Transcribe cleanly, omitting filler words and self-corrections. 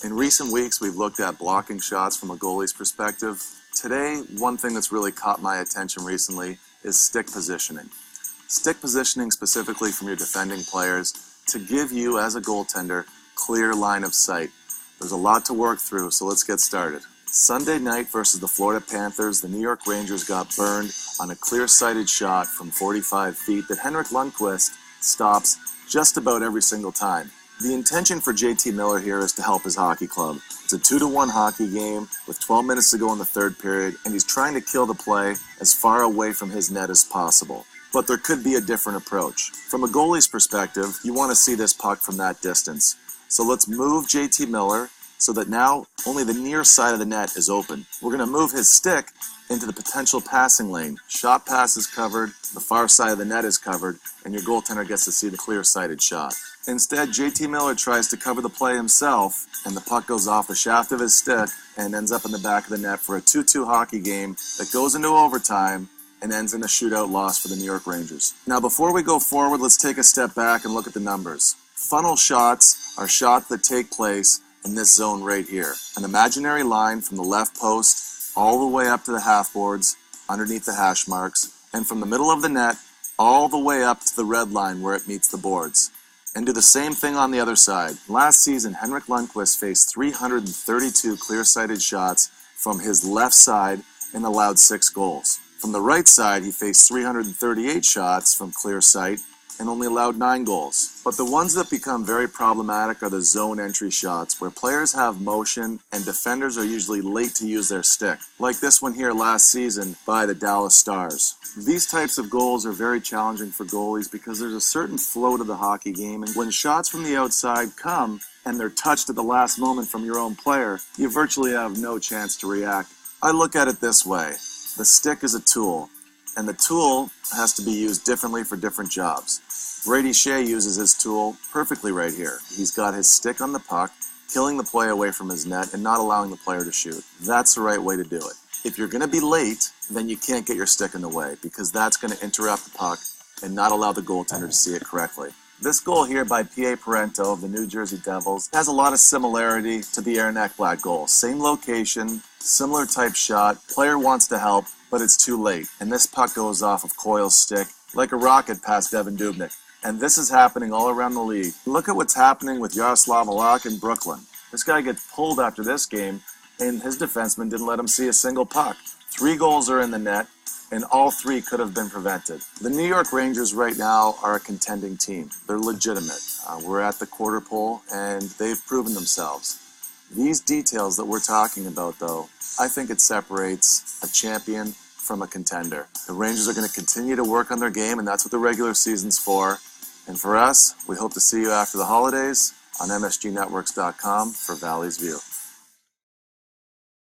In recent weeks, we've looked at blocking shots from a goalie's perspective. Today, one thing that's really caught my attention recently is stick positioning. Stick positioning specifically from your defending players to give you, as a goaltender, clear line of sight. There's a lot to work through, so let's get started. Sunday night versus the Florida Panthers, the New York Rangers got burned on a clear-sighted shot from 45 feet that Henrik Lundqvist stops just about every single time. The intention for JT Miller here is to help his hockey club. It's a 2-1 hockey game with 12 minutes to go in the third period, and he's trying to kill the play as far away from his net as possible. But there could be a different approach. From a goalie's perspective, you want to see this puck from that distance. So let's move JT Miller so that now only the near side of the net is open. We're going to move his stick into the potential passing lane. Shot pass is covered, the far side of the net is covered, and your goaltender gets to see the clear-sighted shot. Instead, JT Miller tries to cover the play himself, and the puck goes off the shaft of his stick and ends up in the back of the net for a 2-2 hockey game that goes into overtime and ends in a shootout loss for the New York Rangers. Now, before we go forward, let's take a step back and look at the numbers. Funnel shots are shots that take place in this zone right here. An imaginary line from the left post all the way up to the half boards underneath the hash marks, and from the middle of the net all the way up to the red line where it meets the boards. And do the same thing on the other side. Last season, Henrik Lundqvist faced 332 clear-sighted shots from his left side and allowed 6 goals. From the right side, he faced 338 shots from clear sight and only allowed 9 goals. But the ones that become very problematic are the zone entry shots, where players have motion and defenders are usually late to use their stick, like this one here last season by the Dallas Stars. These types of goals are very challenging for goalies because there's a certain flow to the hockey game, and when shots from the outside come and they're touched at the last moment from your own player, you virtually have no chance to react. I look at it this way. The stick is a tool, and the tool has to be used differently for different jobs. Brady Shea uses his tool perfectly right here. He's got his stick on the puck, killing the play away from his net and not allowing the player to shoot. That's the right way to do it. If you're going to be late, then you can't get your stick in the way, because that's going to interrupt the puck and not allow the goaltender to see it correctly. This goal here by P.A. Parento of the New Jersey Devils has a lot of similarity to the Aaron Ekblad goal. Same location, similar type shot, player wants to help, but it's too late. And this puck goes off of Coyle's stick like a rocket past Devan Dubnyk. And this is happening all around the league. Look at what's happening with Yaroslav Halak in Brooklyn. This guy gets pulled after this game, and his defenseman didn't let him see a single puck. 3 goals are in the net, and all 3 could have been prevented. The New York Rangers right now are a contending team. They're legitimate. We're at the quarter pole, and they've proven themselves. These details that we're talking about, though, I think it separates a champion from a contender. The Rangers are going to continue to work on their game, and that's what the regular season's for. And for us, we hope to see you after the holidays on MSGNetworks.com for Valley's View.